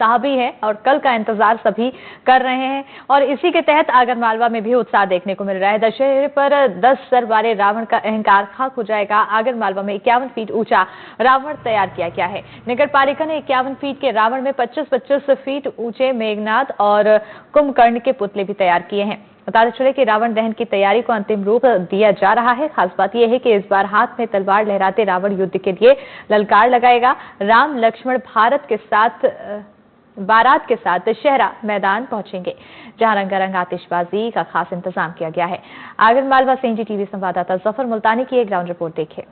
उत्साह भी है और कल का इंतजार सभी कर रहे हैं और इसी के तहत आगरमालवा में भी उत्साह देखने को मिल रहा है। दशहरे पर 10 सर वाले रावण का अहंकार खाक हो जाएगा। आगरमालवा में 51 फीट ऊंचा रावण तैयार किया गया है। नगर पालिका ने 51 फीट के रावण में 25-25 फीट ऊंचे मेघनाथ और कुंभकर्ण के पुतले भी तैयार किए हैं। बताते चले कि रावण दहन की तैयारी को अंतिम रूप दिया जा रहा है। खास बात यह है कि इस बार हाथ में तलवार लहराते रावण युद्ध के लिए ललकार लगाएगा। राम लक्ष्मण बारात के साथ दशहरा मैदान पहुंचेंगे, जहां रंगारंग आतिशबाजी का खास इंतजाम किया गया है। आगरमालवा से एनडीटीवी संवाददाता जफर मुल्तानी की एक ग्राउंड रिपोर्ट देखिए।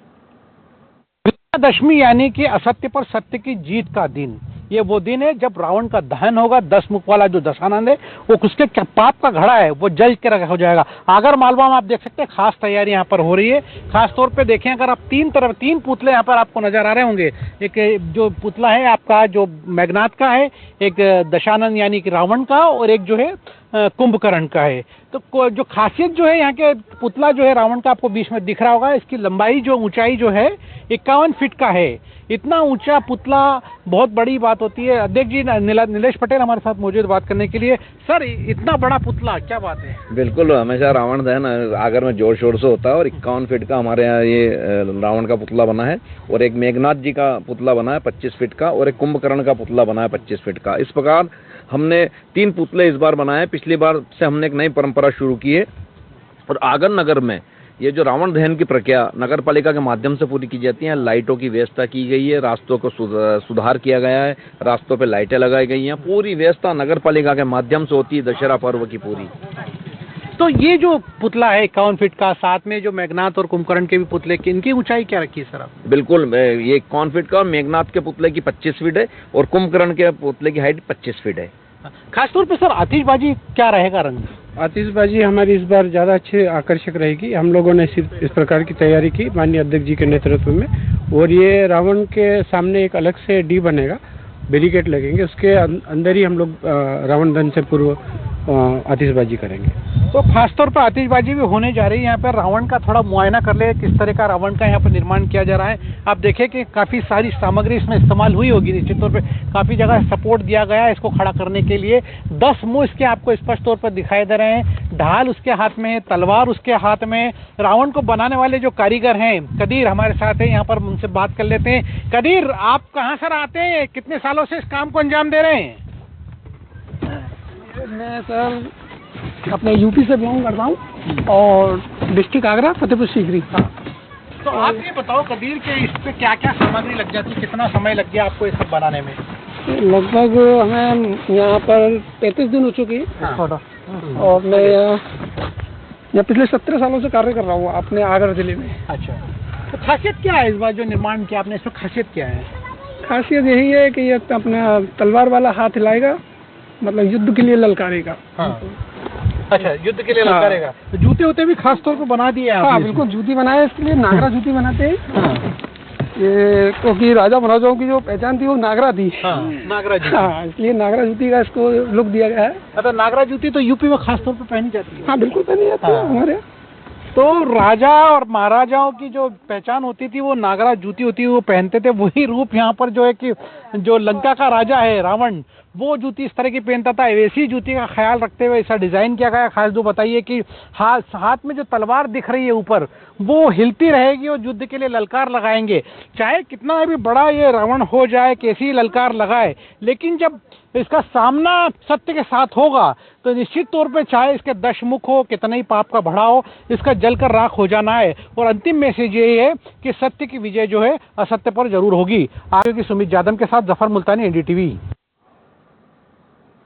विजयादशमी यानी कि असत्य पर सत्य की जीत का दिन, ये वो दिन है जब रावण का दहन होगा। 10 मुख वाला जो दशानंद है वो उसके पाप का घड़ा है वो जल के रखा हो जाएगा। आगरमालवा में आप देख सकते हैं खास तैयारी यहाँ पर हो रही है। खास तौर पे देखें, अगर आप तीन पुतले यहाँ पर आपको नजर आ रहे होंगे। एक जो पुतला है आपका जो मेघनाथ का है, एक दशानंद यानी कि रावण का, और एक जो है कुंभकर्ण का है। तो जो खासियत जो है यहाँ के पुतला जो है रावण का आपको बीच में दिख रहा होगा, इसकी लंबाई जो ऊंचाई जो है 51 फीट का है। इतना ऊंचा पुतला बहुत बड़ी बात होती है। अध्यक्ष जी नीलेश पटेल हमारे साथ मौजूद बात करने के लिए। सर, इतना बड़ा पुतला क्या बात है? बिल्कुल, हमेशा रावण दहन आगर में जोर शोर से होता है और 51 फीट का हमारे यहाँ ये रावण का पुतला बना है और एक मेघनाथ जी का पुतला बना है 25 फीट का और एक कुंभकर्ण का पुतला बना है 25 फीट का। इस प्रकार हमने 3 पुतले इस बार बनाए। पिछली बार से हमने एक नई परंपरा शुरू की है और आगर नगर में ये जो रावण दहन की प्रक्रिया नगर पालिका के माध्यम से पूरी की जाती है। लाइटों की व्यवस्था की गई है, रास्तों को सुधार किया गया है, रास्तों पे लाइटें लगाई गई हैं। पूरी व्यवस्था नगर पालिका के माध्यम से होती है दशहरा पर्व की पूरी। तो ये जो पुतला है 51 फीट का, साथ में जो मेघनाथ और कुंभकर्ण के भी पुतले की, इनकी ऊंचाई क्या रखी है सर आप? बिल्कुल, ये 51 फीट का, मेघनाथ के पुतले की 25 फीट है और कुंभकर्ण के पुतले की हाइट 25 फीट है। खासतौर पे सर आतिशबाजी क्या रहेगा रंग? आतिशबाजी हमारी इस बार ज़्यादा अच्छे आकर्षक रहेगी। हम लोगों ने सिर्फ इस प्रकार की तैयारी की माननीय अध्यक्ष जी के नेतृत्व में, और ये रावण के सामने एक अलग से डी बनेगा, बैरिकेड लगेंगे, उसके अंदर ही हम लोग रावण दहन से पूर्व आतिशबाजी करेंगे। तो खासतौर पर आतिशबाजी भी होने जा रही है। यहाँ पर रावण का थोड़ा मुआयना कर ले, किस तरह का रावण का यहाँ पर निर्माण किया जा रहा है। आप देखें कि काफ़ी सारी सामग्री इसमें इस्तेमाल हुई होगी। निश्चित तौर पे काफ़ी जगह सपोर्ट दिया गया है इसको खड़ा करने के लिए। 10 मुँह इसके आपको स्पष्ट तौर पर दिखाई दे रहे हैं। ढाल उसके हाथ में है, तलवार उसके हाथ में। रावण को बनाने वाले जो कारीगर हैं, कदीर हमारे साथ है, यहाँ पर उनसे बात कर लेते हैं। कदीर, आप कहाँ सर आते हैं? कितने सालों से इस काम को अंजाम दे रहे हैं? मैं सर अपने यूपी से बिलोंग करता हूँ और डिस्ट्रिक्ट आगरा, फतेहपुर सीकरी। तो आप ये बताओ कदीर के इस पे क्या क्या सामग्री लग जाती है, कितना समय लग गया आपको ये सब बनाने में? लगभग हमें यहाँ पर 35 दिन हो चुके हैं। और मैं यहाँ पिछले 17 सालों से कार्य कर रहा हूँ अपने आगरा जिले में। अच्छा, तो खासियत क्या है इस बार जो निर्माण किया आपने, इसमें खासियत क्या है? खासियत यही है कि ये अपना तलवार वाला हाथ हिलाएगा, मतलब युद्ध के लिए ललकारेगा। हाँ। अच्छा, युद्ध के लिए ललकारेगा। तो जूते होते भी खास तौर पर बना दिए हैं? हाँ बिल्कुल, जूती बनाए, इसके लिए नागरा जूती बनाते हैं। हाँ। ये क्योंकि राजा महाराजाओं की जो पहचान थी वो नागरा थी। हाँ, नागरा जूती। हाँ, इसलिए नागरा जूती का इसको लुक दिया गया है। अच्छा, नागरा जूती तो यूपी में खास तौर पर पहनी जाती है? हाँ बिल्कुल पहनी जाती है हमारे। तो राजा और महाराजाओं की जो पहचान होती थी वो नागरा जूती होती, वो पहनते थे। वही रूप यहाँ पर जो है कि जो लंका का राजा है रावण, वो जूती इस तरह की पहनता था। वैसी जूती का ख्याल रखते हुए ऐसा डिजाइन किया गया। खास जो बताइए कि हाथ में जो तलवार दिख रही है ऊपर, वो हिलती रहेगी और युद्ध के लिए ललकार लगाएंगे। चाहे कितना भी बड़ा ये रावण हो जाए, कैसी ललकार लगाए, लेकिन जब इसका सामना सत्य के साथ होगा तो निश्चित तौर पे चाहे इसके 10 मुख हो, कितना ही पाप का बढ़ा हो, इसका जलकर राख हो जाना है। और अंतिम मैसेज यही है कि सत्य की विजय जो है असत्य पर जरूर होगी। आगे की सुमित जादव के साथ जफर मुल्तानी, एनडीटीवी।